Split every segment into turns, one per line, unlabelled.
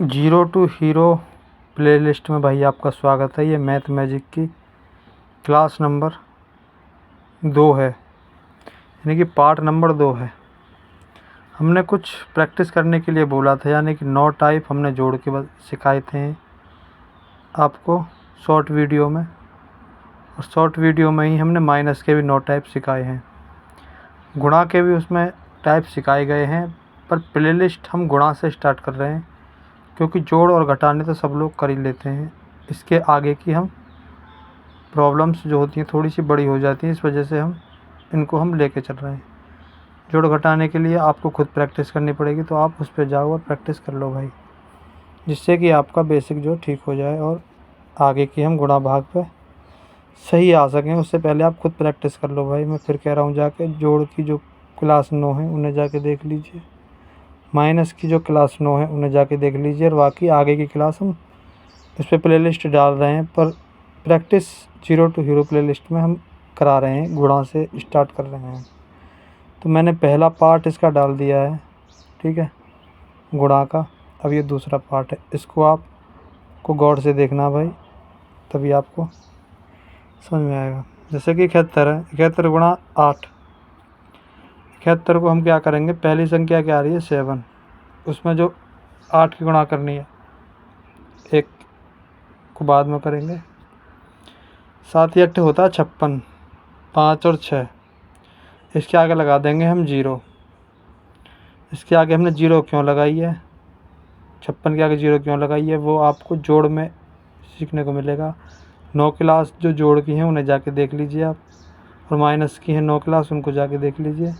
Zero to hero playlist में भाई आपका स्वागत है। ये मैथ मैजिक की क्लास नंबर 2 है, यानी कि पार्ट नंबर 2 है। हमने कुछ प्रैक्टिस करने के लिए बोला था, यानी कि 9 टाइप हमने जोड़ के सिखाए थे आपको शॉर्ट वीडियो में, और शॉर्ट वीडियो में ही हमने माइनस के भी 9 टाइप सिखाए हैं। गुणा के भी उसमें टाइप सिखाए गए हैं, पर प्लेलिस्ट हम गुणा से स्टार्ट कर रहे हैं, क्योंकि जोड़ और घटाने तो सब लोग कर ही लेते हैं। इसके आगे की हम प्रॉब्लम्स जो होती हैं थोड़ी सी बड़ी हो जाती हैं, इस वजह से हम लेके चल रहे हैं। जोड़ घटाने के लिए आपको खुद प्रैक्टिस करनी पड़ेगी, तो आप उस पर जाओ और प्रैक्टिस कर लो भाई, जिससे कि आपका बेसिक जो ठीक हो जाए और आगे की हम गुणा भाग पे सही आ सकें। उससे पहले आप खुद प्रैक्टिस कर लो भाई। मैं फिर कह रहा हूँ, जाके जोड़ की जो क्लास 9 है उन्हें जाके देख लीजिए, माइनस की जो क्लास 9 है उन्हें जाके देख लीजिए, और बाकी आगे की क्लास हम इस पर प्लेलिस्ट डाल रहे हैं। पर practice zero to hero playlist में हम करा रहे हैं, गुणा से स्टार्ट कर रहे हैं। तो मैंने पहला पार्ट इसका डाल दिया है, ठीक है, गुणा का। अब ये दूसरा पार्ट है, इसको आपको गौर से देखना भाई, तभी आपको समझ में आएगा। जैसे कि 71 है, 71 गुणा 8। 71 को हम क्या करेंगे, पहली संख्या क्या आ रही है 7, उसमें जो 8 की गुणा करनी है, 1 को बाद में करेंगे। 7 या 8 होता है 56, 5 और 6, इसके आगे लगा देंगे हम 0। इसके आगे हमने 0 क्यों लगाई है, 56 के आगे 0 क्यों लगाई है, वो आपको जोड़ में सीखने को मिलेगा। 9 क्लास जो जोड़ की हैं उन्हें जाके देख लीजिए आप, और माइनस की हैं 9 क्लास, उनको जाके देख लीजिए,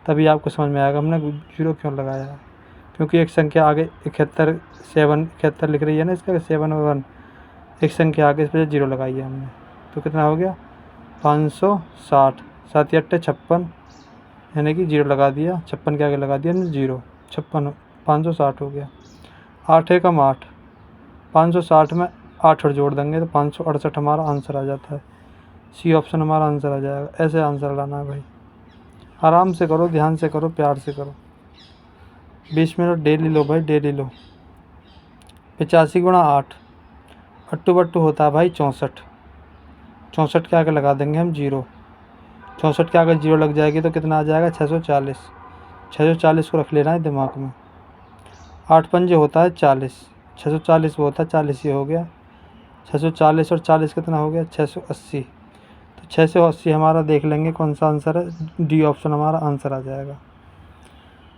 तभी आपको समझ में आएगा हमने 0 क्यों लगाया है। क्योंकि एक संख्या आगे 71 लिख रही है ना, इसका 7 और 1, एक संख्या आगे इस वजह 0 लगाई है हमने। तो कितना हो गया 560। 7 या 8 56, यानी कि 0 लगा दिया, 56 के आगे लगा दिया हमने 0, 56 560 हो गया। 8 एकम 8, 560 में 8 और जोड़ देंगे तो 568 हमारा आंसर आ जाता है। सी ऑप्शन हमारा आंसर आ जाएगा। ऐसे आंसर लाना है भाई, आराम से करो, ध्यान से करो, प्यार से करो। 20 मिनट डेली लो भाई, डेली लो। 85 गुणा 8, अट्टू बट्टू होता है भाई 64। 64 के आगे लगा देंगे हम 0। 64 के आगे 0 लग जाएगी तो कितना आ जाएगा 640। 640 को रख लेना है दिमाग में। 8 पंजे होता है 40, 640 वो होता है 40, ये हो गया 640, और 40 कितना हो गया 680। तो 680 हमारा देख लेंगे कौन सा आंसर है, डी ऑप्शन हमारा आंसर आ जाएगा।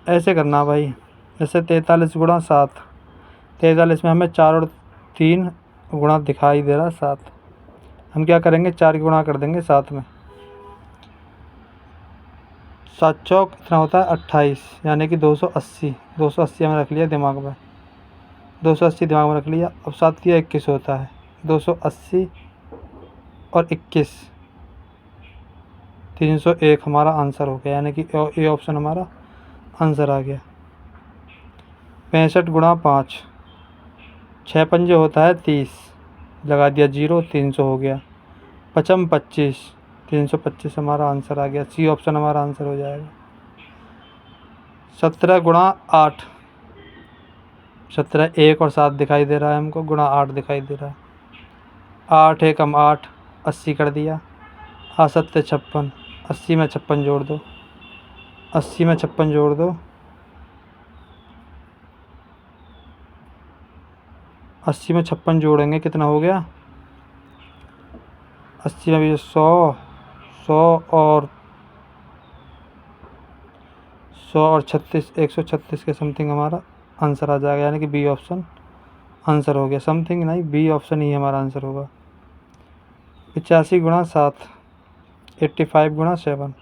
ऐसे करना भाई। जैसे 43 गुणा 7, 43 में हमें 4 और 3 गुणा दिखाई दे रहा है 7, हम क्या करेंगे 4 की गुणा कर देंगे 7 में। 7 चौक कितना होता है 28, यानी कि 280। 280 हमें रख लिया दिमाग में, 280 दिमाग में रख लिया। अब 7 या 21 होता है, 280 और 21, 301 हमारा आंसर हो गया, यानी कि ए ऑप्शन हमारा आंसर आ गया। 65 गुणा 5, 6 पंजे होता है 30, लगा दिया 0, 300 हो गया। 55 25, 325 हमारा आंसर आ गया। सी ऑप्शन हमारा आंसर हो जाएगा। 17 गुणा 8, 17 1 और 7 दिखाई दे रहा है हमको, गुणा 8 दिखाई दे रहा है। 8 एकम 8, 80 कर दिया। 7 56, 80 में 56 जोड़ दो, 80 में 56 जोड़ दो, 80 में 56 जोड़ेंगे कितना हो गया, 80 में भी 100 और 36, 136 के समथिंग हमारा आंसर आ जाएगा, यानी कि बी ऑप्शन आंसर हो गया। समथिंग नहीं, बी ऑप्शन ही हमारा आंसर होगा। 85 गुणा 7, 85 गुणा 7,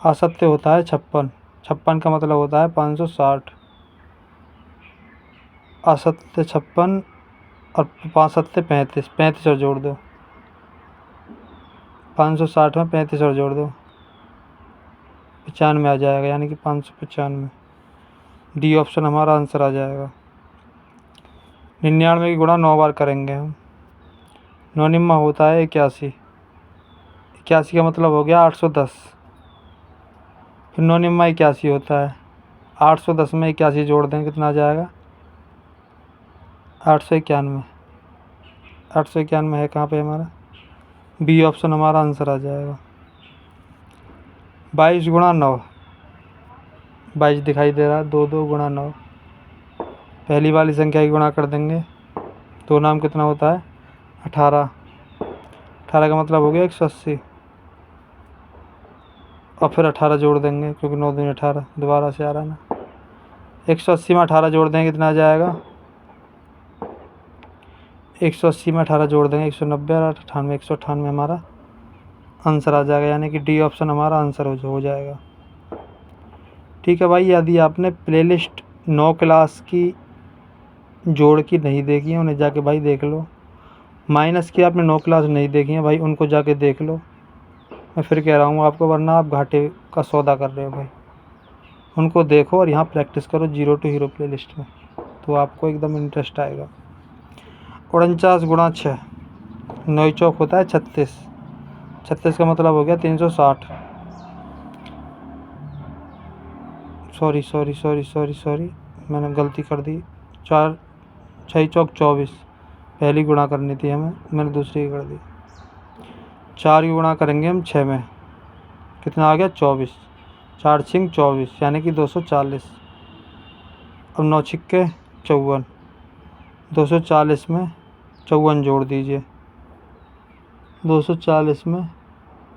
असत्य होता है 56, 56 का मतलब होता है 560। असत्य 56 और 5 सत्य 35, 35 और जोड़ दो, 560 में 35 और जोड़ दो, 95 आ जाएगा, यानी कि 595। डी ऑप्शन हमारा आंसर आ जाएगा। 99 की गुणा 9 बार करेंगे हम, 9 निम्मा होता है 81, 81 का मतलब हो गया 810। फिर 9 निम्मा 81 होता है, 810 में 81 जोड़ दें कितना आ जाएगा 891। 891 है कहाँ पे हमारा? बी ऑप्शन हमारा आंसर आ जाएगा। 22 गुणा 9, 22 दिखाई दे रहा है। 2 2 गुणा 9, पहली वाली संख्या की गुणा कर देंगे। 2 नाम कितना होता है? 18। 18 का मतलब हो गया 180, और फिर 18 जोड़ देंगे क्योंकि 9 दूनी 18, दोबारा से आ रहा है ना। 180 में 18 जोड़ देंगे कितना आ जाएगा? 180 में 18 जोड़ देंगे 190, और 98, 198 हमारा आंसर आ जाएगा, यानी कि डी ऑप्शन हमारा आंसर हो जाएगा। ठीक है भाई, यदि आपने प्लेलिस्ट 9 क्लास की जोड़ की नहीं देखी है उन्हें जाके भाई देख लो। माइनस की आपने 9 क्लास नहीं देखी है भाई, उनको जाके देख लो। मैं फिर कह रहा हूँ आपको, वरना आप घाटे का सौदा कर रहे हो भाई। उनको देखो और यहाँ प्रैक्टिस करो जीरो टू हीरो प्लेलिस्ट में, तो आपको एकदम इंटरेस्ट आएगा। 49 गुणा 6, 9 चौक होता है 36। 36 का मतलब हो गया 360। सॉरी, मैंने गलती कर दी। 4 6 चौक 24, पहली गुणा करनी थी हमें, मैंने दूसरी की कर दी। 4 की गुणा करेंगे हम 6 में, कितना आ गया? 24। 4 6 24, यानी कि 240। अब 9 छिक्के 54, 240 में 54 जोड़ दीजिए। 240 में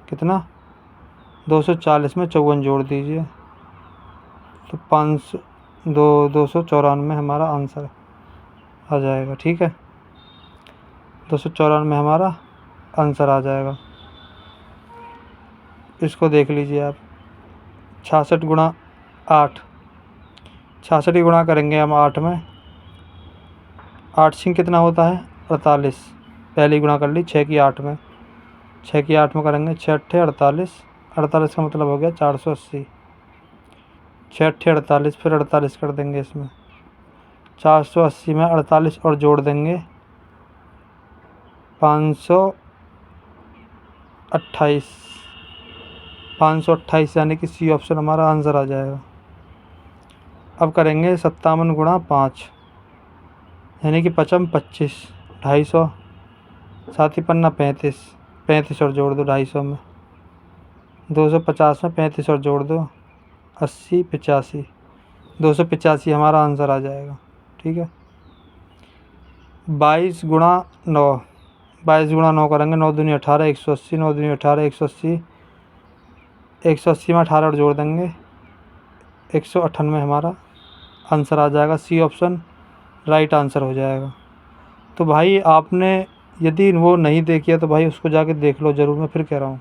कितना? 240 में 54 जोड़ दीजिए, तो 294 हमारा आंसर आ जाएगा। ठीक है, 294 हमारा आंसर आ जाएगा। इसको देख लीजिए आप। 66 गुणा 8, 66 ही गुणा करेंगे हम 8 में। 8 6 कितना होता है? 48, पहली गुणा कर ली 6 की 8 में। 6 की 8 में करेंगे 6 8 48, 48 का मतलब हो गया 480। 6 8 48, फिर 48 कर देंगे इसमें। 480 में 48 और जोड़ देंगे 528। 528 यानी कि सी ऑप्शन हमारा आंसर आ जाएगा। अब करेंगे 57 गुणा 5, यानी कि 55 25, 250, साथ ही पन्ना 35, 35 और जोड़ दो 250 में। 250 में 35 और जोड़ दो 80 85, 285 हमारा आंसर आ जाएगा। ठीक है, 22 गुणा 9, 22 गुणा 9 करेंगे। 9 दूनी 18, 180, 9 दूनी 18, 180, 180 में 18 और जोड़ देंगे 198 हमारा आंसर आ जाएगा। सी ऑप्शन राइट आंसर हो जाएगा। तो भाई आपने यदि वो नहीं देखी है तो भाई उसको जाके देख लो ज़रूर, मैं फिर कह रहा हूँ।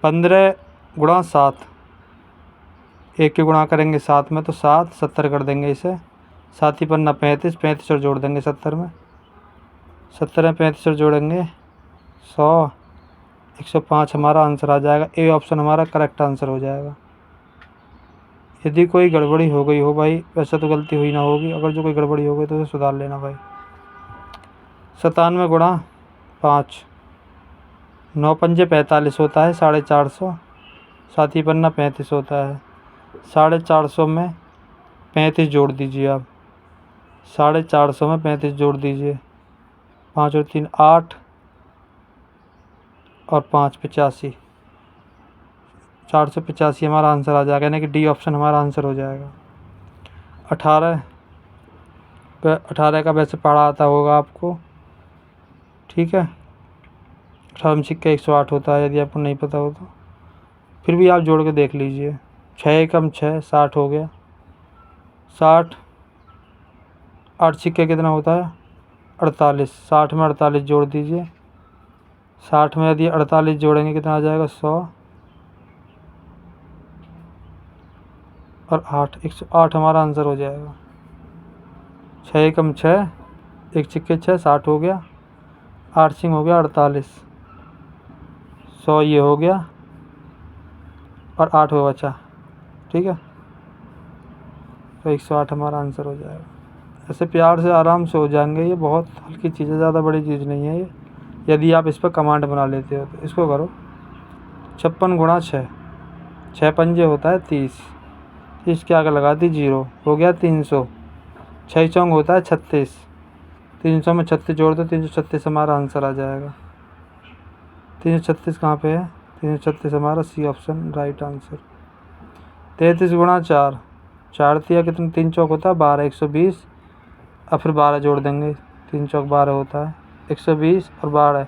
15 गुणा 7, 1 के गुणा करेंगे 7 में तो 7 70 कर देंगे इसे। साथ ही पन्ना 35, 35 और जोड़ देंगे 70 में। 70 में 35 और जोड़ेंगे 100, 105 हमारा आंसर आ जाएगा। ए ऑप्शन हमारा करेक्ट आंसर हो जाएगा। यदि कोई गड़बड़ी हो गई हो भाई, वैसे तो गलती हुई ना होगी, अगर जो कोई गड़बड़ी हो गई तो उसे सुधार लेना भाई। 97 गुणा 5, 9 पंजे 45 होता है 450, साथ ही पन्ना 35 होता है। 450 में 35 जोड़ दीजिए आप। 450 में 35 जोड़ दीजिए, 5 और 3 8, और 5 85, 485 हमारा आंसर आ जाएगा, यानी कि डी ऑप्शन हमारा आंसर हो जाएगा। 18 का वैसे पढ़ा आता होगा आपको। ठीक है, 18 में छिक्का 108 होता है, यदि आपको नहीं पता हो तो फिर भी आप जोड़ के देख लीजिए। 6 कम 6 60 हो गया। 60, 8 छिक्के कितना होता है? 48। 60 में 48 जोड़ दीजिए। 60 में यदि 48 जोड़ेंगे कितना आ जाएगा? 100 और 8, 108 हमारा आंसर हो जाएगा। 6 कम 6, 1 छिक्के 6 60 हो गया। 8 सिंह हो गया 48, 100 ये हो गया, और 8 हो बचा। ठीक है, तो 108 हमारा आंसर हो जाएगा। ऐसे प्यार से आराम से हो जाएंगे, ये बहुत हल्की चीज़ है, ज़्यादा बड़ी चीज़ नहीं है ये। यदि आप इस पर कमांड बना लेते हो तो इसको करो। 56 गुणा 6, 6 पंजे होता है 30, 30 के आगे लगा दी 0, हो गया 300। 6 चौंग होता है 36, 300 में 36 जोड़ दो, 336 हमारा आंसर आ जाएगा। 336 कहाँ पे है? 336 हमारा सी ऑप्शन राइट आंसर। 33 गुणा 4, 4 तिया कितना, 3 चौक होता है 12, 120 और फिर 12 जोड़ देंगे, 3 चौक 12 होता है, 120 और 12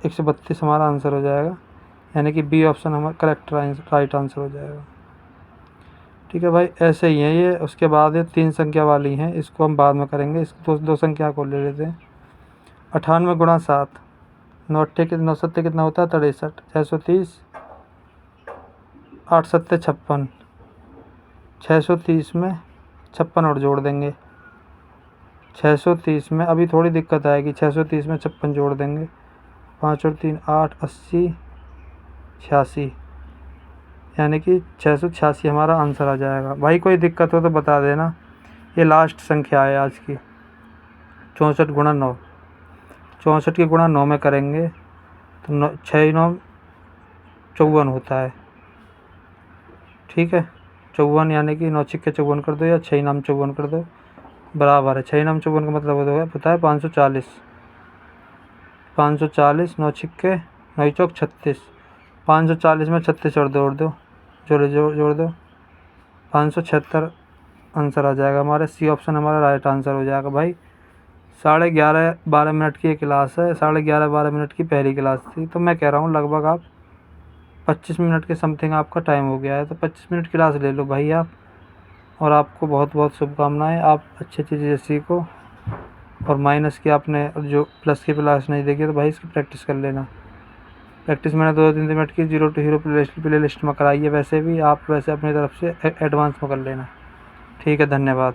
132 हमारा आंसर हो जाएगा, यानी कि बी ऑप्शन हमारा करेक्ट राइट आंसर हो जाएगा। ठीक है भाई, ऐसे ही है ये। उसके बाद ये 3 संख्या वाली हैं, इसको हम बाद में करेंगे। इसको दो संख्या को ले लेते हैं। 98 गुणा 7, 9 सत्ते कितना होता है 63, 630, 8 सत्ते 56, 630 में 56 और जोड़ देंगे। 630 में अभी थोड़ी दिक्कत आएगी, 630 में 56 जोड़ देंगे, 5 और 3 8, 80, 86, यानी कि 686 हमारा आंसर आ जाएगा। भाई कोई दिक्कत हो तो बता देना। ये लास्ट संख्या है आज की। 64 गुणा 9, 64 के गुणा 9 में करेंगे तो 6 9 54 होता है। ठीक है, 54 यानी कि 9 छिक्के 54 कर दो या 6 नाम 54 कर दो, बराबर है। 6 नाम 54 का मतलब होता है पता है 540, 540, 9 छिक्के 9 चौक 36, 540 में 36 और जोड़ दो, जोड़ दो, 576 आंसर आ जाएगा हमारे। सी ऑप्शन हमारा राइट आंसर हो जाएगा। भाई 11:30 12 मिनट की ये क्लास है, 11:30 12 मिनट की पहली क्लास थी, तो मैं कह रहा हूँ लगभग आप 25 मिनट के समथिंग आपका टाइम हो गया है, तो 25 मिनट क्लास ले लो भाई आप। और आपको बहुत बहुत शुभकामनाएं, आप अच्छी चीज़ें सीखो। और माइनस की आपने जो प्लस की क्लास नहीं देखी तो भाई इसकी प्रैक्टिस कर लेना। प्रैक्टिस मैंने 2-3 मिनट की zero to hero playlist में कराई है, वैसे भी आप वैसे अपनी तरफ से एडवांस में कर लेना। ठीक है, धन्यवाद।